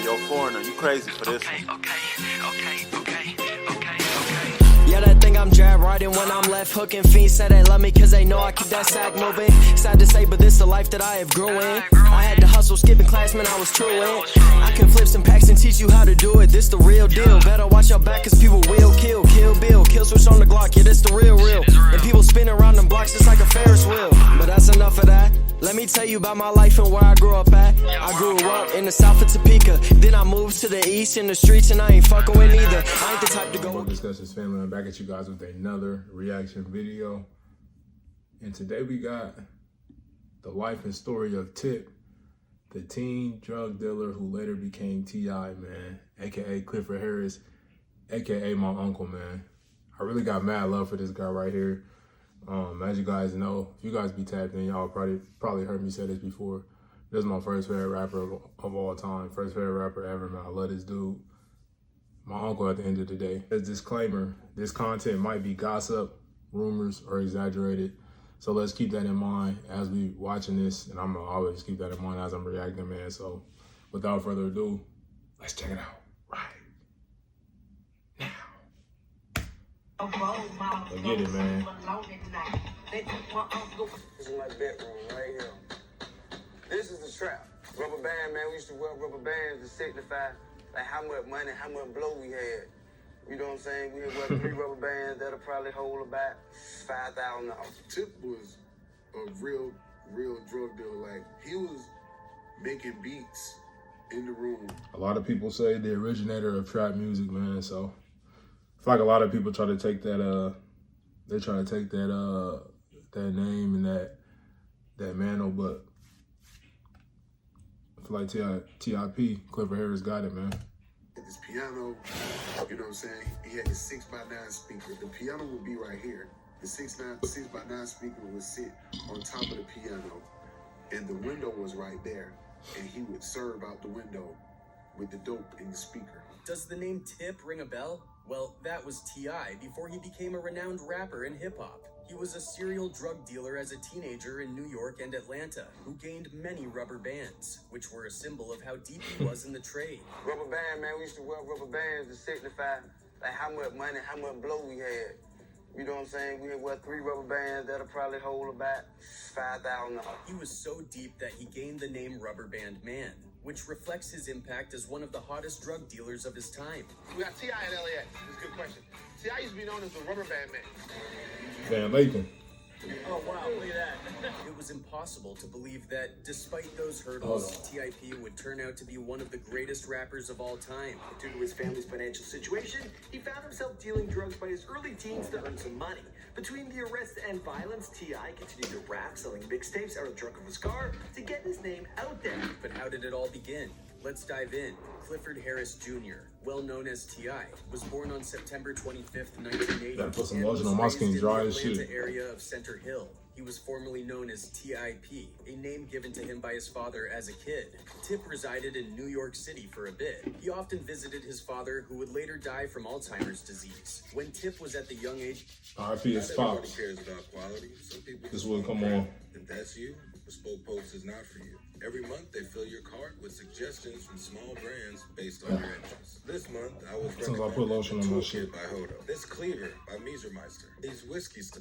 Yo, foreigner, you crazy for this one. Yeah, they think I'm jab riding when I'm left hooking. Fiends say they love me cause they know I keep that sack moving. Sad to say, but this the life that I have grew in. I had to hustle, skipping class, man, I was true in. I can flip some packs and teach you how to do it. This the real deal. Better watch your back cause people will kill. Kill Bill, kill switch on the Glock. Yeah, this the real. And people spin around them blocks just like a Ferris wheel. But that's enough of that. Let me tell you about my life and where I grew up at. I grew up in the south of Topeka. Then I moved to the east in the streets and I ain't fucking with neither. I ain't the type to go. Discussions family, I'm back at you guys with another reaction video. And today we got the life and story of Tip, the teen drug dealer who later became T.I., man, aka Clifford Harris, aka my uncle, man. I really got mad love for this guy right here. As you guys know, if you guys be tapped in, y'all probably heard me say this before. This is my first favorite rapper of all time. First favorite rapper ever, man. I love this dude. My uncle at the end of the day. As a disclaimer, this content might be gossip, rumors, or exaggerated. So let's keep that in mind as we watching this. And I'm gonna always keep that in mind as I'm reacting, man. So without further adu, let's check it out right now. Let's get it, man. This is my bedroom right here. This is the trap. Rubber band, man. We used to wear rubber bands to signify like how much money, how much blow we had. You know what I'm saying? We had wear 3 rubber bands that'll probably hold about $5,000. Tip was a real drug dealer. Like, he was making beats in the room. A lot of people say the originator of trap music, man. So I feel like a lot of people try to take that they try to take that that name and that mantle, but I feel like T.I.P. Clifford Harris got it, man. This piano, you know what I'm saying? He had his 6x9 speaker. The piano would be right here. The 6x9 speaker would sit on top of the piano, and the window was right there. And he would serve out the window with the dope in the speaker. Does the name Tip ring a bell? Well, that was T.I. before he became a renowned rapper in hip-hop. He was a serial drug dealer as a teenager in New York and Atlanta, who gained many rubber bands, which were a symbol of how deep he was in the trade. Rubber band, man. We used to wear rubber bands to signify like how much money, how much blow we had. You know what I'm saying? We had wear 3 rubber bands that'll probably hold about $5,000. He was so deep that he gained the name Rubber Band Man, which reflects his impact as one of the hottest drug dealers of his time. We got T.I. at LAX. This is a good question. T.I. used to be known as the Rubber Band Man. Van Lathan. Oh, wow, look at that. It was impossible to believe that, despite those hurdles, T.I.P. would turn out to be one of the greatest rappers of all time. Due to his family's financial situation, he found himself dealing drugs by his early teens to earn some money. Between the arrests and violence, T.I. continued to rap, selling mixtapes out of the trunk of his car to get his name out there. But how did it all begin? Let's dive in. Clifford Harris Jr., well known as T.I., was born on September 25th, 1980. Gotta put some lotion on my skin, dry as shit. In the Atlanta area of Center Hill. He was formerly known as T.I.P., a name given to him by his father as a kid. Tip resided in New York City for a bit. He often visited his father, who would later die from Alzheimer's disease. When Tip was at the young age... R.I.P. his pops. Cares about quality. Some people this would come on. If that's you, Bespoke Post is not for you. Every month, they fill your cart with suggestions from small brands based on your interests. This month, I was Since I put lotion on my shit. by Hodo. This Cleaver by Miesermeister. These whiskeys.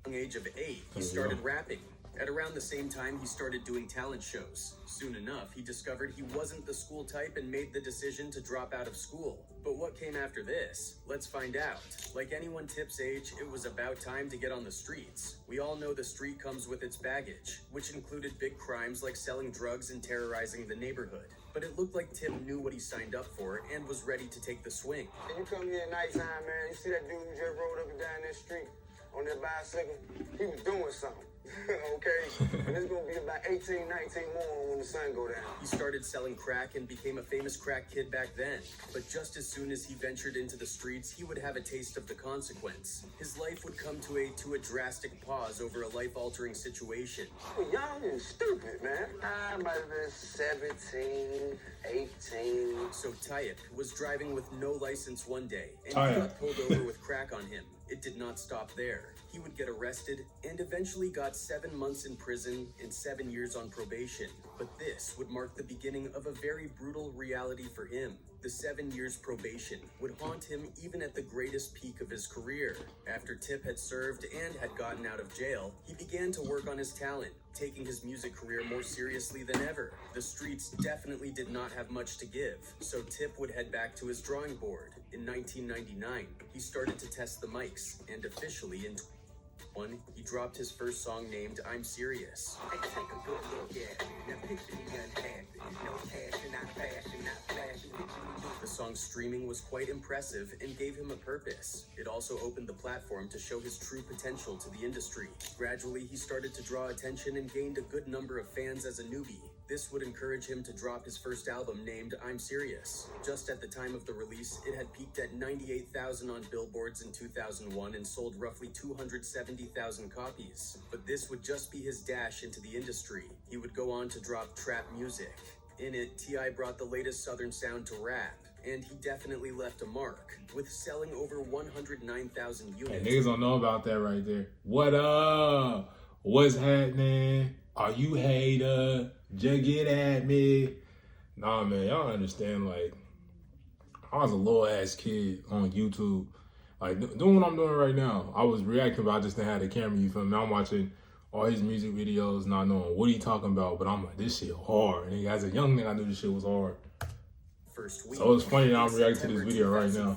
Young age of 8, he started rapping. At around the same time, he started doing talent shows. Soon enough, he discovered he wasn't the school type and made the decision to drop out of school. But what came after this? Let's find out. Like anyone Tip's age, it was about time to get on the streets. We all know the street comes with its baggage, which included big crimes like selling drugs and terrorizing the neighborhood. But it looked like Tip knew what he signed up for and was ready to take the swing. And you come here at nighttime, man, you see that dude who just rode up and down that street on that bicycle? He was doing something. Okay, and it's gonna be about 18, 19 more when the sun go down. He started selling crack and became a famous crack kid back then. But just as soon as he ventured into the streets, he would have a taste of the consequence. His life would come to a drastic pause over a life-altering situation. I was young and stupid, man. I might have been 17, 18. So Tip was driving with no license one day, and he got pulled over with crack on him. It did not stop there. he would get arrested and eventually got 7 months in prison and 7 years on probation. But this would mark the beginning of a very brutal reality for him. The 7 years probation would haunt him even at the greatest peak of his career. After Tip had served and had gotten out of jail, he began to work on his talent, taking his music career more seriously than ever. The streets definitely did not have much to give, so Tip would head back to his drawing board. In 1999, he started to test the mics, and officially in 2021, he dropped his first song named I'm Serious. Take a good look at it. Now picture me unhappy. No cash and not fashion, not flashy. The song's streaming was quite impressive and gave him a purpose. It also opened the platform to show his true potential to the industry. Gradually, he started to draw attention and gained a good number of fans as a newbie. This would encourage him to drop his first album named I'm Serious. Just at the time of the release, it had peaked at 98,000 on billboards in 2001 and sold roughly 270,000 copies. But this would just be his dash into the industry. He would go on to drop trap music. In it, T.I. brought the latest Southern sound to rap, and he definitely left a mark, with selling over 109,000 units. And niggas don't know about that right there. What up? What's happening? Are you hater? Just get at me. Nah, man, y'all understand, like, I was a little ass kid on YouTube, like, doing what I'm doing right now. I was reacting, but I just didn't have the camera, you feel me? I'm watching all his music videos, not knowing what he talking about, but I'm like, this shit hard. And as a young nigga, I knew this shit was hard. First week, so it's funny that I'm reacting to this video right now.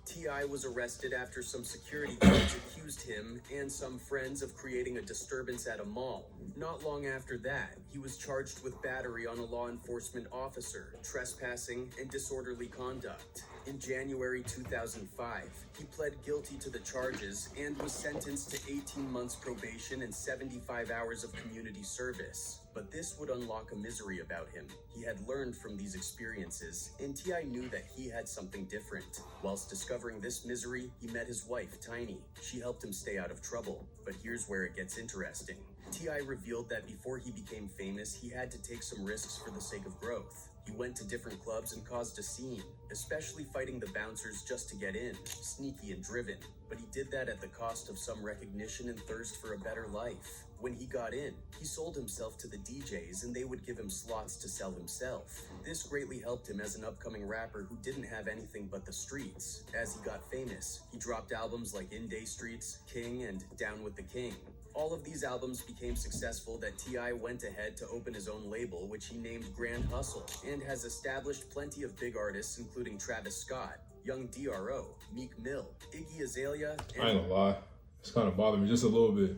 T.I. was arrested after some security guards accused him and some friends of creating a disturbance at a mall. Not long after that, he was charged with battery on a law enforcement officer, trespassing, and disorderly conduct. In January 2005, he pled guilty to the charges and was sentenced to 18 months probation and 75 hours of community service. But this would unlock a misery about him. He had learned from these experiences, and T.I. knew that he had something different. Whilst discovering this misery, he met his wife, Tiny. She helped him stay out of trouble. But here's where it gets interesting. T.I. revealed that before he became famous, he had to take some risks for the sake of growth. He went to different clubs and caused a scene, especially fighting the bouncers just to get in, sneaky and driven. But he did that at the cost of some recognition and thirst for a better life. When he got in, he sold himself to the DJs and they would give him slots to sell himself. This greatly helped him as an upcoming rapper who didn't have anything but the streets. As he got famous, he dropped albums like In Day Streets, King, and Down with the King. All of these albums became successful that T.I. went ahead to open his own label, which he named Grand Hustle, and has established plenty of big artists including Travis Scott, Young D.R.O., Meek Mill, Iggy Azalea, and I ain't gonna lie, it's kind of bothering me just a little bit.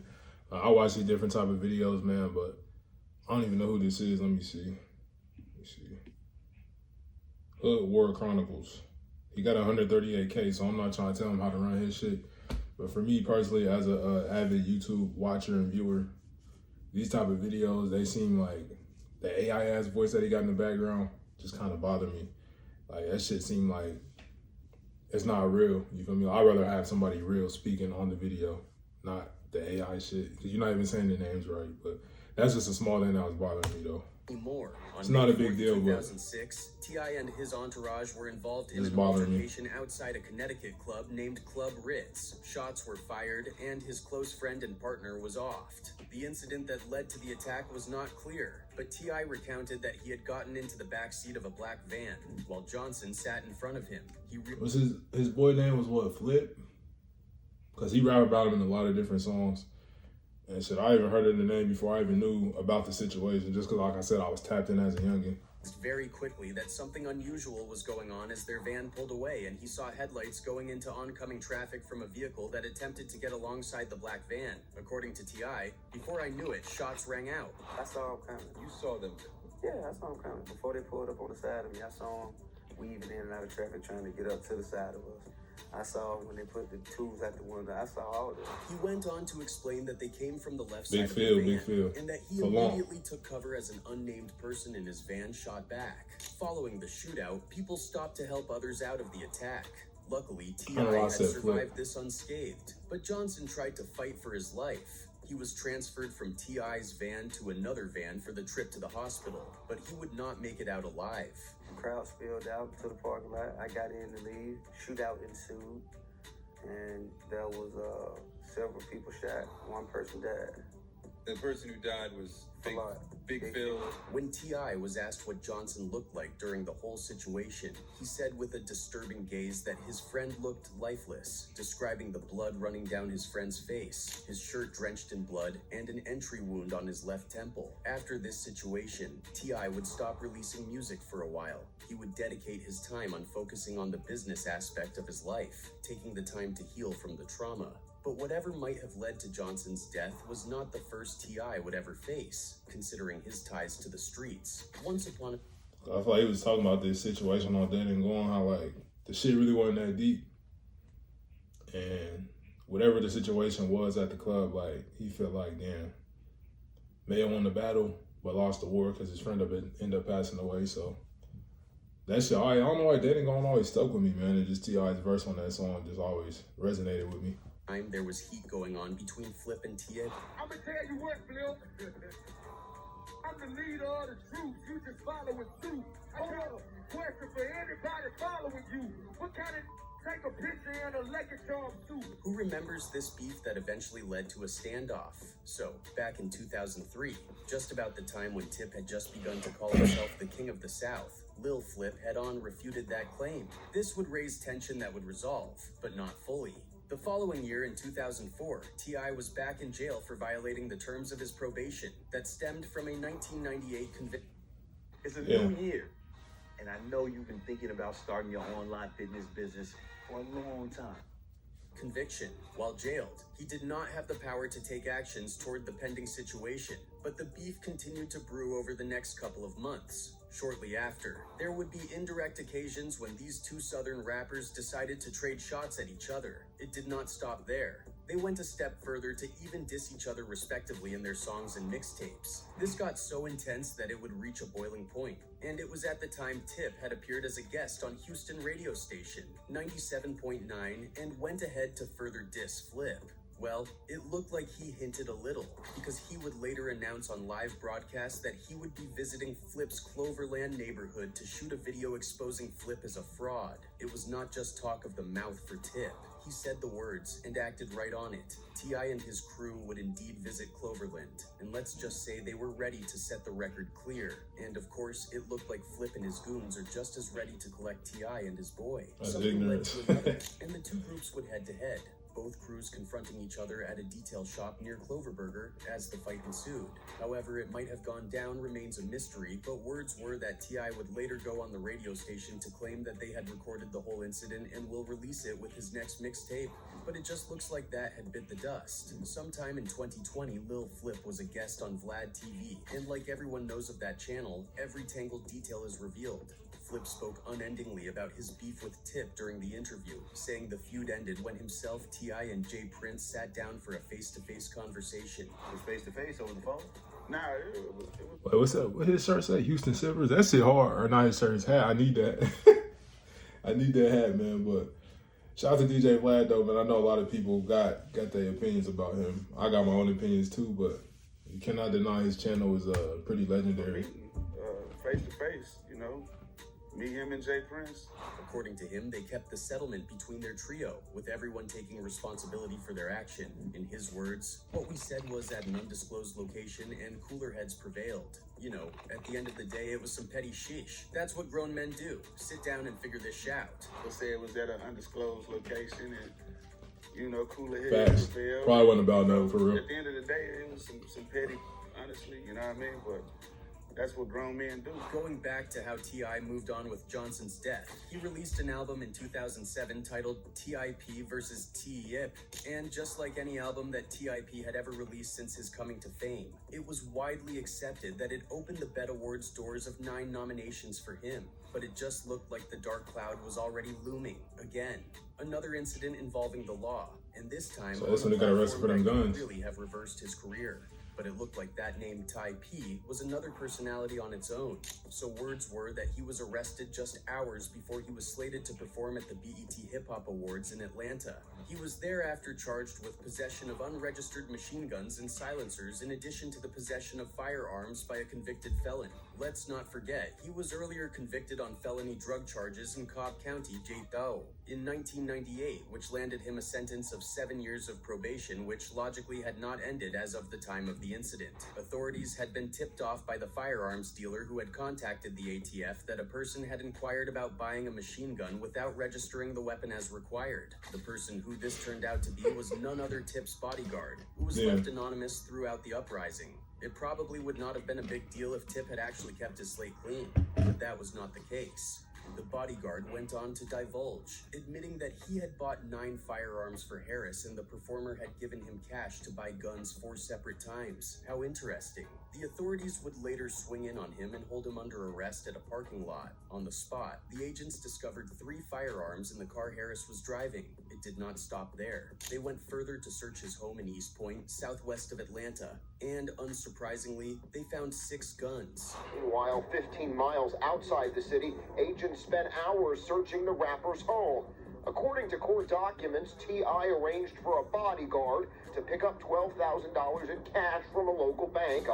I watch these different type of videos, man, but I don't even know who this is. Let me see. Hood War Chronicles. He got 138K, so I'm not trying to tell him how to run his shit. But for me personally, as a avid YouTube watcher and viewer, these type of videos, they seem like the AI ass voice that he got in the background just kind of bother me. Like, that shit seem like it's not real. You feel me? I'd rather have somebody real speaking on the video, not the AI shit, because you're not even saying the names right. But that's just a small thing that was bothering me, though. More. It's not a big deal, but 2006, T.I. and his entourage were involved in an altercation outside a Connecticut club named Club Ritz. Shots were fired, and his close friend and partner was offed. The incident that led to the attack was not clear, but T.I. recounted that he had gotten into the back seat of a black van, while Johnson sat in front of him. Was his boy name was what, Flip? Because he rapped about him in a lot of different songs. And shit, I even heard of the name before I even knew about the situation, just because, like I said, I was tapped in as a youngin'. Very quickly that something unusual was going on as their van pulled away, and he saw headlights going into oncoming traffic from a vehicle that attempted to get alongside the black van. According to T.I., before I knew it, shots rang out. I saw them coming. You saw them? Yeah, I saw them coming. Before they pulled up on the side of me, I saw them weaving in and out of traffic trying to get up to the side of us. I saw when they put the tools at the window. I saw all of it. He went on to explain that they came from the left side of the van, and that he immediately took cover as an unnamed person in his van shot back. Following the shootout, people stopped to help others out of the attack. Luckily, T.I. had survived this unscathed, but Johnson tried to fight for his life. He was transferred from T.I.'s van to another van for the trip to the hospital, but he would not make it out alive. The crowd spilled out to the parking lot. I got in to leave. Shootout ensued. and there was several people shot. One person died. The person who died was Big Phil. When T.I. was asked what Johnson looked like during the whole situation, he said with a disturbing gaze that his friend looked lifeless, describing the blood running down his friend's face, his shirt drenched in blood, and an entry wound on his left temple. After this situation, T.I. would stop releasing music for a while. He would dedicate his time on focusing on the business aspect of his life, taking the time to heal from the trauma. But whatever might have led to Johnson's death was not the first T.I. would ever face, considering his ties to the streets. Once upon a... I feel like he was talking about this situation on Dead and Gone, how like the shit really wasn't that deep. And whatever the situation was at the club, like he felt like, damn, may have won the battle, but lost the war because his friend ended up passing away. So that shit, I don't know why Dead and Gone always stuck with me, man. And just T.I.'s verse on that song just always resonated with me. There was heat going on between Flip and T.I. I'm gonna tell you what, Flip. I'm the leader of the troops. You just following suit. I got a question for anybody following you. What kind of take a picture in a Lucky Charm suit? Who remembers this beef that eventually led to a standoff? So, back in 2003, just about the time when Tip had just begun to call himself the King of the South, Lil Flip head-on refuted that claim. This would raise tension that would resolve, but not fully. The following year, in 2004, T.I. was back in jail for violating the terms of his probation that stemmed from a 1998 conviction. It's a new year, and I know you've been thinking about starting your online fitness business for a long time. Conviction. While jailed, he did not have the power to take actions toward the pending situation, but the beef continued to brew over the next couple of months. Shortly after, there would be indirect occasions when these two Southern rappers decided to trade shots at each other. It did not stop there. They went a step further to even diss each other respectively in their songs and mixtapes. This got so intense that it would reach a boiling point. And it was at the time Tip had appeared as a guest on Houston radio station 97.9 and went ahead to further diss Flip. Well, it looked like he hinted a little, because he would later announce on live broadcast that he would be visiting Flip's Cloverland neighborhood to shoot a video exposing Flip as a fraud. It was not just talk of the mouth for Tip. He said the words and acted right on it. T.I. and his crew would indeed visit Cloverland, and let's just say they were ready to set the record clear. And of course, it looked like Flip and his goons are just as ready to collect T.I. and his boy. Something led to another, and the two groups would head to head. Both crews confronting each other at a detail shop near Cloverburger as the fight ensued. However, it might have gone down remains a mystery, but words were that T.I. would later go on the radio station to claim that they had recorded the whole incident and will release it with his next mixtape. But it just looks like that had bit the dust. Sometime in 2020, Lil Flip was a guest on Vlad TV, and like everyone knows of that channel, every tangled detail is revealed. Flip spoke unendingly about his beef with Tip during the interview, saying the feud ended when himself, T.I., and Jay Prince sat down for a face-to-face conversation. It was face-to-face over the phone? Nah, it was... Wait, what's up? What his shirt say? Houston Silvers? That shit hard. Or not his shirt, his hat. I need that. I need that hat, man. But shout out to DJ Vlad, though, man. I know a lot of people got their opinions about him. I got my own opinions, too, but you cannot deny his channel is pretty legendary. Face-to-face, you know? Me, him, and Jay Prince. According to him, they kept the settlement between their trio, with everyone taking responsibility for their action. In his words, what we said was at an undisclosed location and cooler heads prevailed. You know, at the end of the day, it was some petty shish. That's what grown men do. Sit down and figure this out. They'll say it was at an undisclosed location and, you know, cooler heads prevailed. Probably wasn't about nothing for real. At the end of the day, it was some petty, honestly, you know what I mean? But that's what grown men do. Going back to how T.I. moved on with Johnson's death, he released an album in 2007 titled T.I.P. vs. T.I.P. And just like any album that T.I.P. had ever released since his coming to fame, it was widely accepted that it opened the BET Awards doors of 9 nominations for him. But it just looked like the dark cloud was already looming again. Another incident involving the law, and this time, so that's when they got arrested for them guns. Really have reversed his career. But it looked like that name Ty P was another personality on its own. So words were that he was arrested just hours before he was slated to perform at the BET Hip Hop Awards in Atlanta. He was thereafter charged with possession of unregistered machine guns and silencers in addition to the possession of firearms by a convicted felon. Let's not forget, he was earlier convicted on felony drug charges in Cobb County, Jatao, in 1998, which landed him a sentence of 7 years of probation, which logically had not ended as of the time of the incident. Authorities had been tipped off by the firearms dealer who had contacted the ATF that a person had inquired about buying a machine gun without registering the weapon as required. The person who this turned out to be was none other Tip's bodyguard, who was left anonymous throughout the uprising. It probably would not have been a big deal if Tip had actually kept his slate clean, but that was not the case. The bodyguard went on to divulge, admitting that he had bought 9 firearms for Harris and the performer had given him cash to buy guns 4 separate times. How interesting. The authorities would later swing in on him and hold him under arrest at a parking lot. On the spot, the agents discovered 3 firearms in the car Harris was driving. It did not stop there. They went further to search his home in East Point, southwest of Atlanta, and unsurprisingly, they found 6 guns. Meanwhile, 15 miles outside the city, agents spent hours searching the rapper's home. According to court documents, T.I. arranged for a bodyguard to pick up $12,000 in cash from a local bank.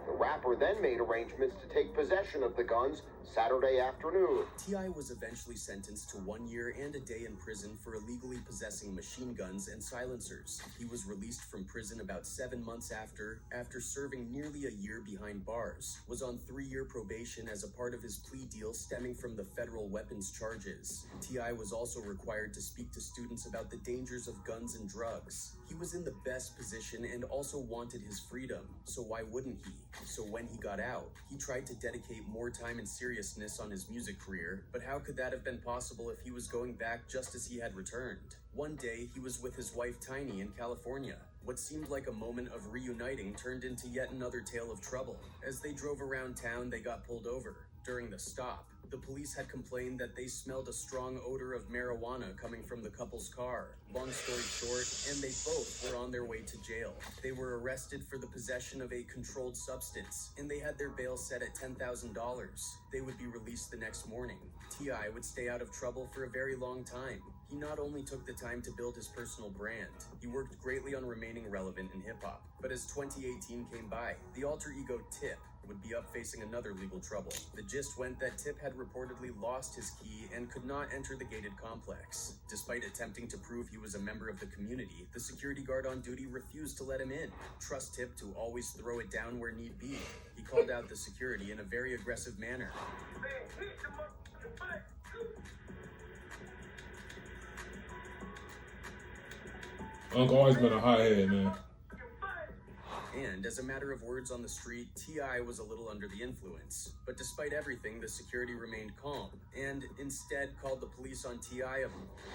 The rapper then made arrangements to take possession of the guns Saturday afternoon. T.I. was eventually sentenced to 1 year and a day in prison for illegally possessing machine guns and silencers. He was released from prison about 7 months after serving nearly a year behind bars, was on 3-year probation as a part of his plea deal stemming from the federal weapons charges. T.I. was also required to speak to students about the dangers of guns and drugs. He was in the best position and also wanted his freedom, so why wouldn't he? So when he got out, he tried to dedicate more time and seriousness on his music career, but how could that have been possible if he was going back just as he had returned? One day, he was with his wife Tiny in California. What seemed like a moment of reuniting turned into yet another tale of trouble. As they drove around town, they got pulled over. During the stop, the police had complained that they smelled a strong odor of marijuana coming from the couple's car. Long story short, and they both were on their way to jail. They were arrested for the possession of a controlled substance, and they had their bail set at $10,000. They would be released the next morning. T.I. would stay out of trouble for a very long time. He not only took the time to build his personal brand, he worked greatly on remaining relevant in hip-hop. But as 2018 came by, the alter ego Tip would be up facing another legal trouble. The gist went that Tip had reportedly lost his key and could not enter the gated complex. Despite attempting to prove he was a member of the community, the security guard on duty refused to let him in. Trust Tip to always throw it down where need be. He called out the security in a very aggressive manner. Uncle always been a hothead, man. And as a matter of words on the street, T.I. was a little under the influence. But despite everything, the security remained calm and instead called the police on T.I.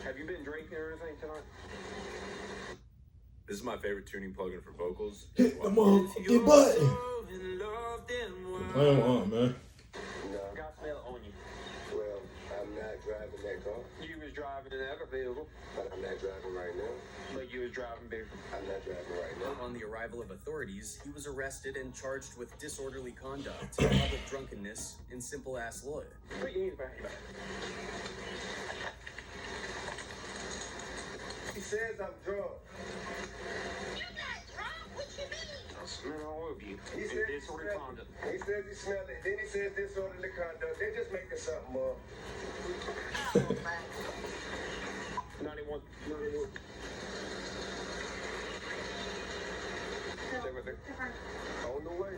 Have you been drinking or anything tonight? This is my favorite tuning plugin for vocals. Hit the motherfucking button. Playing on, man. Got smell on you. Well, I'm not driving that car, You was driving in that vehicle, but I'm not driving right now. but you was driving big. I'm not driving right now. On the arrival of authorities, he was arrested and charged with disorderly conduct, public drunkenness, and simple-ass law. Put your hands behind your back. He says I'm drunk. I smell all of you. He It's said disorderly conduct. He says he smelled it. Then he says disorderly conduct. They're just making something up. 91. On the way.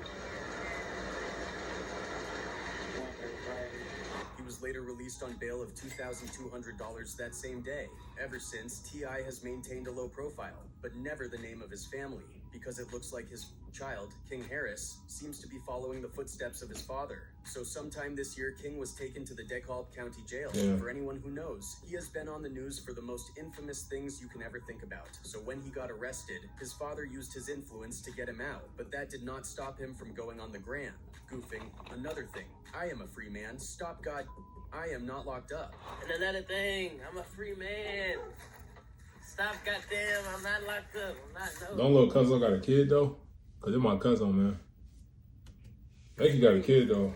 He was later released on bail of $2,200 that same day. Ever since, T.I. has maintained a low profile, but never the name of his family, because it looks like his child, King Harris, seems to be following the footsteps of his father. So sometime this year, King was taken to the DeKalb County Jail. Yeah. For anyone who knows, he has been on the news for the most infamous things you can ever think about. So when he got arrested, his father used his influence to get him out, but that did not stop him from going on the gram, goofing. Another thing, I am a free man. Stop God, I am not locked up. And another thing, I'm a free man. Stop, goddamn, I'm not locked up. I'm not, no. Don't little cousin got a kid, though? Because they're my cousin, man. Think he got a kid, though.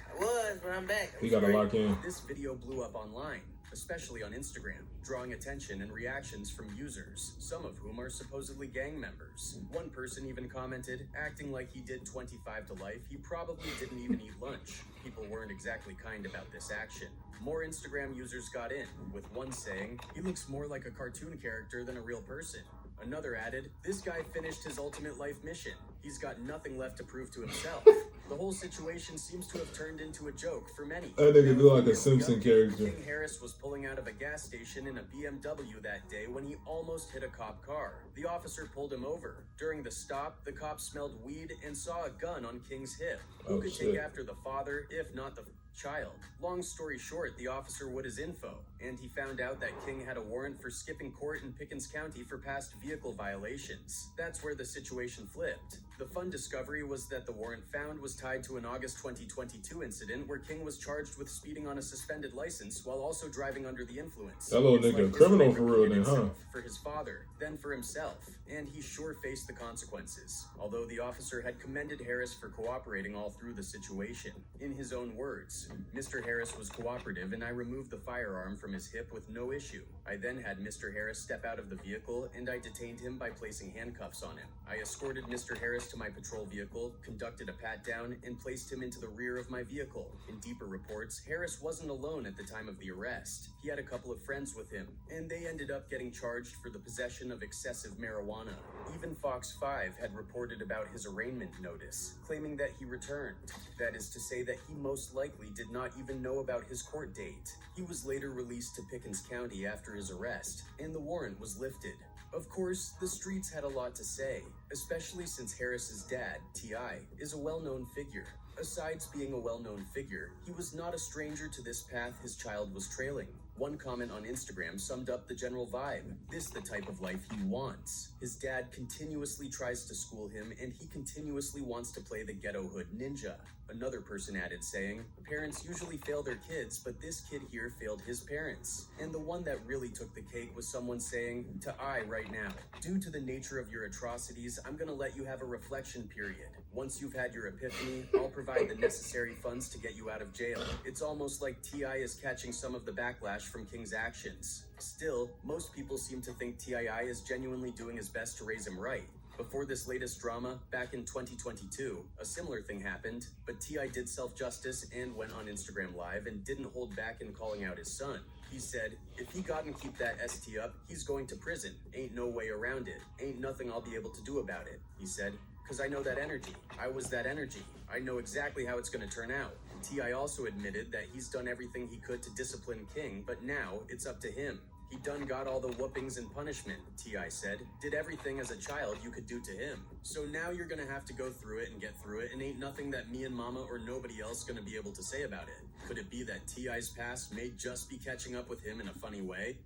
I was, but I'm back. He got to lock in. This video blew up online. A especially on Instagram, drawing attention and reactions from users, some of whom are supposedly gang members. One person even commented, acting like he did 25 to life, he probably didn't even eat lunch. People weren't exactly kind about this action. More Instagram users got in, with one saying, "He looks more like a cartoon character than a real person." Another added, "This guy finished his ultimate life mission. He's got nothing left to prove to himself." The whole situation seems to have turned into a joke for many. That nigga look like a Simpson character. King Harris was pulling out of a gas station in a BMW that day when he almost hit a cop car. The officer pulled him over. During the stop, the cop smelled weed and saw a gun on King's hip. Who could take after the father, if not the child? Long story short, the officer would his info, and he found out that King had a warrant for skipping court in Pickens County for past vehicle violations. That's where the situation flipped. The fun discovery was that the warrant found was tied to an August 2022 incident where King was charged with speeding on a suspended license while also driving under the influence. That little nigga a criminal for real then, huh? For his father, then for himself, and he sure faced the consequences. Although the officer had commended Harris for cooperating all through the situation. In his own words, "Mr. Harris was cooperative and I removed the firearm from his hip with no issue. I then had Mr. Harris step out of the vehicle and I detained him by placing handcuffs on him. I escorted Mr. Harris to my patrol vehicle, conducted a pat-down, and placed him into the rear of my vehicle." In deeper reports, Harris wasn't alone at the time of the arrest. He had a couple of friends with him, and they ended up getting charged for the possession of excessive marijuana. Even Fox 5 had reported about his arraignment notice, claiming that he returned. That is to say that he most likely did not even know about his court date. He was later released to Pickens County after his arrest, and the warrant was lifted. Of course, the streets had a lot to say, especially since Harris's dad, T.I., is a well-known figure. Besides being a well-known figure, he was not a stranger to this path his child was trailing. One comment on Instagram summed up the general vibe. This the type of life he wants. His dad continuously tries to school him, and he continuously wants to play the ghetto hood ninja. Another person added saying, "Parents usually fail their kids, but this kid here failed his parents." And the one that really took the cake was someone saying, "To I right now, due to the nature of your atrocities, I'm gonna let you have a reflection period. Once you've had your epiphany, I'll provide the necessary funds to get you out of jail." It's almost like T.I. is catching some of the backlash from King's actions. Still, most people seem to think T.I. is genuinely doing his best to raise him right. Before this latest drama, back in 2022, a similar thing happened, but T.I. did self-justice and went on Instagram Live and didn't hold back in calling out his son. He said, "If he got and keep that ST up, he's going to prison. Ain't no way around it. Ain't nothing I'll be able to do about it," he said. "Cause I know that energy. I was that energy. I know exactly how it's gonna turn out." T.I. also admitted that he's done everything he could to discipline King, but now it's up to him. "He done got all the whoopings and punishment," T.I. said. "Did everything as a child you could do to him. So now you're gonna have to go through it and get through it, and ain't nothing that me and mama or nobody else gonna be able to say about it." Could it be that T.I.'s past may just be catching up with him in a funny way?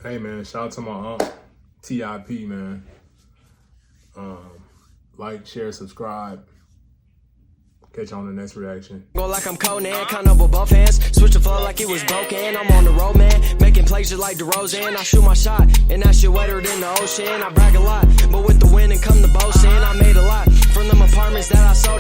Hey man, shout out to my aunt, TIP, man. Like, share, subscribe. Catch you on the next reaction. Go like I'm Conan, count up with both hands. Switch the flow like it was broken. I'm on the road, man. Making plays just like DeRozan. I shoot my shot, and that shit wetter than the ocean. I brag a lot, but with the wind and come the boasting. I made a lot from them apartments that I sold.